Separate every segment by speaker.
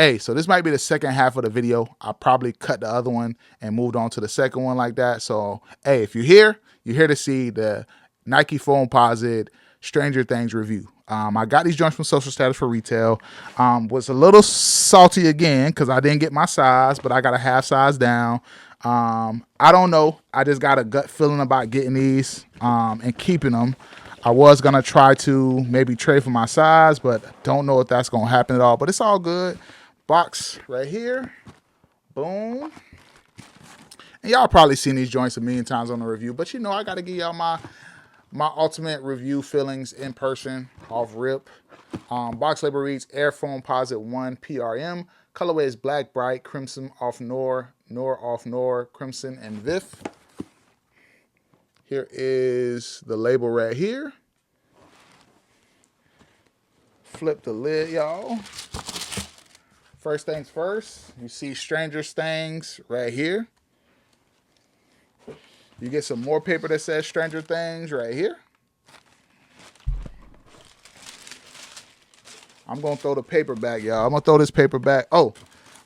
Speaker 1: Hey, so this might be the second half of the video. I probably cut the other one and moved on to the second one like that. So, hey, if you're here to see the Nike Foamposite Stranger Things review. I got these joints from Social Status for retail. Was a little salty again because I didn't get my size, but I got a half size down. I don't know. I just got a gut feeling about getting these and keeping them. I was going to try to maybe trade for my size, but don't know if that's going to happen at all. But it's all good. Box right here. Boom. And y'all probably seen these joints a million times on the review, but you know I got to give y'all my ultimate review feelings in person off rip. Box label reads Air Foamposite 1 PRM. Colorway is Black Bright, Crimson off Nor off Nor, Crimson, and Vif. Here is the label right here. Flip the lid, y'all. First things first, you see Stranger Things right here. You get some more paper that says Stranger Things right here. I'm going to throw the paper back, y'all. I'm going to throw this paper back. Oh,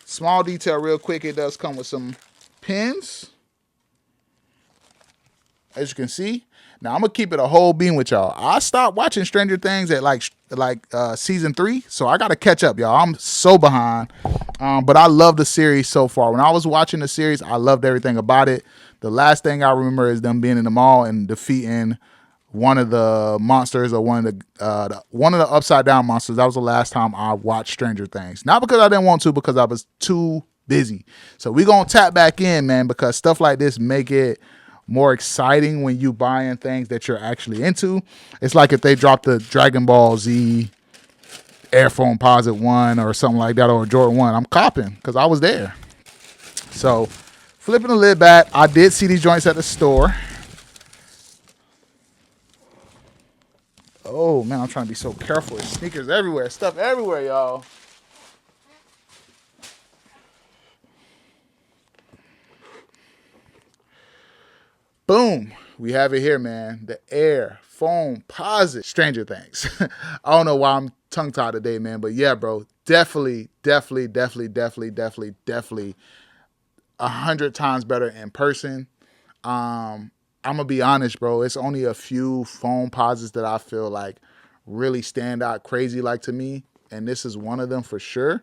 Speaker 1: small detail real quick. It does come with some pins. As you can see. Now, I'm going to keep it a whole beam with y'all. I stopped watching Stranger Things at like season 3. So I got to catch up, y'all. I'm so behind. But I love the series so far. When I was watching the series, I loved everything about it. The last thing I remember is them being in the mall and defeating one of the monsters or one of the upside down monsters. That was the last time I watched Stranger Things. Not because I didn't want to, because I was too busy. So we're going to tap back in, man, because stuff like this make it more exciting when you buying things that you're actually into. It's like if they dropped the Dragon Ball Z Air Foamposite 1 or something like that, or Jordan 1. I'm copping because I was there. So flipping the lid back, I did see these joints at the store. Oh, man, I'm trying to be so careful. There's sneakers everywhere, stuff everywhere, y'all. Boom. We have it here, man. The Air Foamposite Stranger Things. I don't know why I'm tongue-tied today, man, but yeah, bro. Definitely 100 times better in person. I'm going to be honest, bro. It's only a few Foamposites that I feel like really stand out crazy like to me, and this is one of them for sure.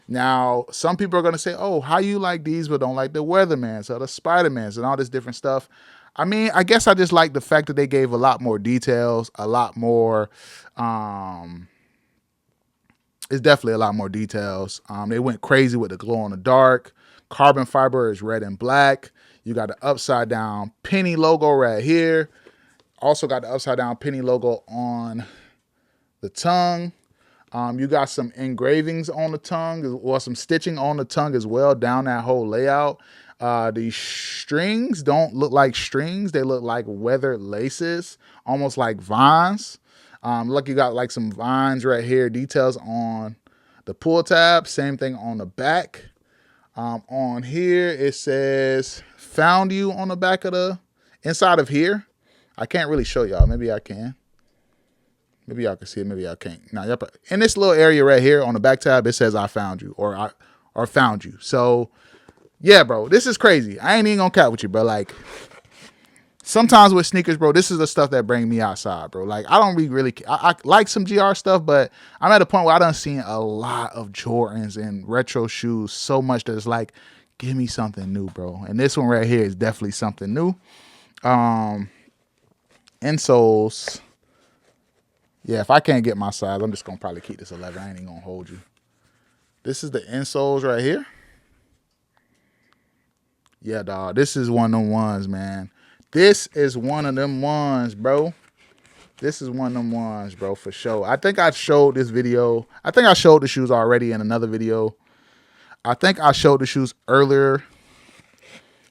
Speaker 1: Now, some people are going to say, oh, how you like these but don't like the Weathermans or the Spider-Mans and all this different stuff. I mean, I guess I just like the fact that they gave a lot more details, a lot more, it's definitely a lot more details. They went crazy with the glow in the dark. Carbon fiber is red and black. You got the upside down penny logo right here. Also got the upside down penny logo on the tongue. You got some engravings on the tongue, or some stitching on the tongue as well, down that whole layout. The strings don't look like strings. They look like weathered laces, almost like vines. Look, you got like some vines right here. Details on the pull tab. Same thing on the back. On here, it says found you on the back of the inside of here. I can't really show y'all. Maybe I can. Maybe y'all can see it. Maybe I can't. Now, in this little area right here on the back tab, it says I found you or found you. So, yeah, bro, this is crazy. I ain't even gonna cap with you, bro. Like, sometimes with sneakers, bro, this is the stuff that bring me outside, bro. Like, I don't really I like some GR stuff, but I'm at a point where I done seen a lot of Jordans and retro shoes so much that it's like, give me something new, bro. And this one right here is definitely something new. Insoles. Yeah, if I can't get my size, I'm just going to probably keep this 11. I ain't even going to hold you. This is the insoles right here. Yeah, dog. This is one of them ones, man. This is one of them ones, bro. This is one of them ones, bro, for sure. I think I showed this video. I think I showed the shoes already in another video. I think I showed the shoes earlier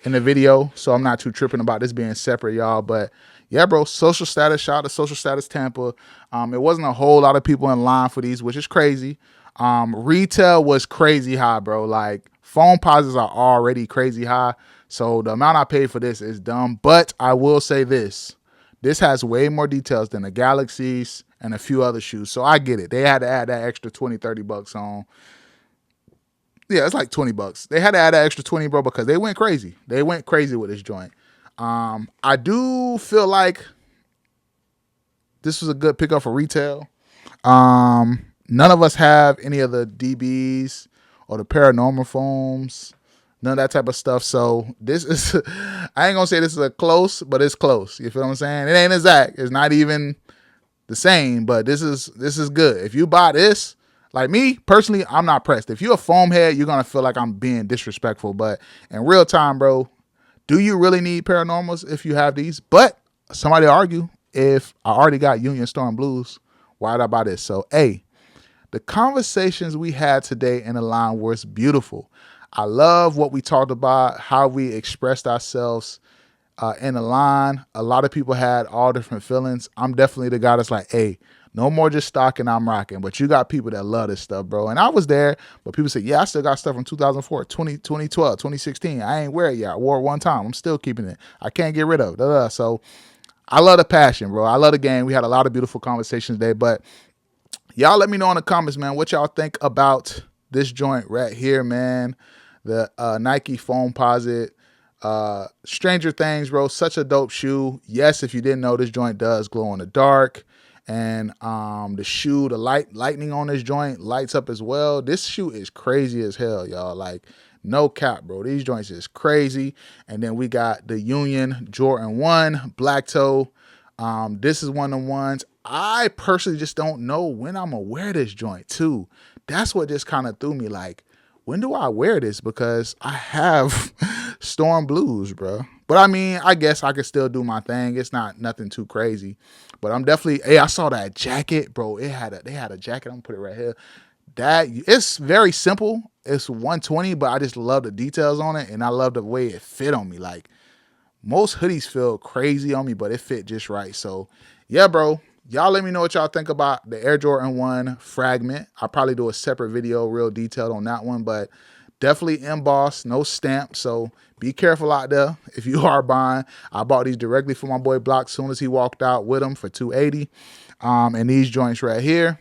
Speaker 1: in the video, so I'm not too tripping about this being separate, y'all. But yeah, bro, Social Status, shout out to Social Status Tampa. It wasn't a whole lot of people in line for these, which is crazy. Retail was crazy high, bro. Like, Foamposites are already crazy high, so the amount I paid for this is dumb. But I will say this. This has way more details than the Galaxies and a few other shoes, so I get it. They had to add that extra 20, 30 bucks on. Yeah, it's like $20. They had to add an extra 20, bro, because they went crazy. They went crazy with this joint. I do feel like this was a good pickup for retail. None of us have any of the DBs or the paranormal foams, none of that type of stuff. So this is, I ain't gonna say this is a close, but it's close. You feel what I'm saying? It ain't exact. It's not even the same, but this is good. If you buy this, like me personally, I'm not pressed. If you're a foam head, you're gonna feel like I'm being disrespectful. But in real time, bro, do you really need paranormals if you have these? But somebody argue, if I already got Union Storm Blues, why would I buy this? So, hey, the conversations we had today in the line was beautiful. I love what we talked about, how we expressed ourselves in the line. A lot of people had all different feelings. I'm definitely the guy that's like, hey, no more just stocking, I'm rocking. But you got people that love this stuff, bro. And I was there, but people say, yeah, I still got stuff from 2004, 2012, 2016. I ain't wear it yet. I wore it one time. I'm still keeping it. I can't get rid of it. So I love the passion, bro. I love the game. We had a lot of beautiful conversations today. But y'all let me know in the comments, man, what y'all think about this joint right here, man. The Nike Foamposite. Stranger Things, bro. Such a dope shoe. Yes, if you didn't know, this joint does glow in the dark. And the shoe, the lightning on this joint lights up as well. This shoe is crazy as hell, y'all. Like, no cap, bro. These joints is crazy. And then we got the Union Jordan 1 black toe. This is one of the ones I personally just don't know when I'm gonna wear this joint too. That's what just kind of threw me. Like, when do I wear this? Because I have Storm Blues, bro. But I mean, I guess I could still do my thing. It's not nothing too crazy. But I'm definitely, hey, I saw that jacket, bro. They had a jacket. I'm gonna put it right here. It's very simple. It's 120, but I just love the details on it, and I love the way it fit on me. Like, most hoodies feel crazy on me, but it fit just right. So yeah, bro. Y'all let me know what y'all think about the Air Jordan 1 Fragment. I'll probably do a separate video, real detailed on that one, but definitely embossed, no stamp. So be careful out there if you are buying. I bought these directly for my boy Block as soon as he walked out with them for $280. And these joints right here,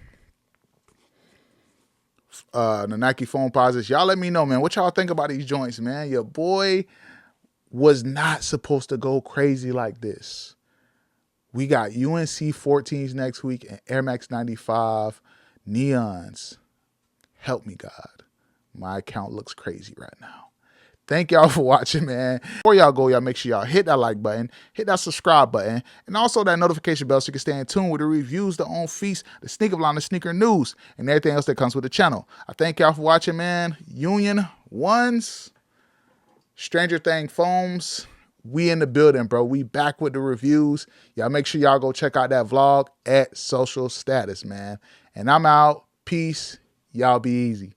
Speaker 1: the Nike Foamposites. Y'all let me know, man. What y'all think about these joints, man? Your boy was not supposed to go crazy like this. We got UNC 14s next week and Air Max 95 neons. Help me, God. My account looks crazy right now. Thank y'all for watching, man. Before y'all go, y'all make sure y'all hit that like button, hit that subscribe button, and also that notification bell so you can stay in tune with the reviews, the on feast, the sneaker line, the sneaker news, and everything else that comes with the channel. I thank y'all for watching, man. Union 1s, Stranger Thing foams. We in the building, bro. We back with the reviews. Y'all make sure y'all go check out that vlog at Social Status, man. And I'm out. Peace. Y'all be easy.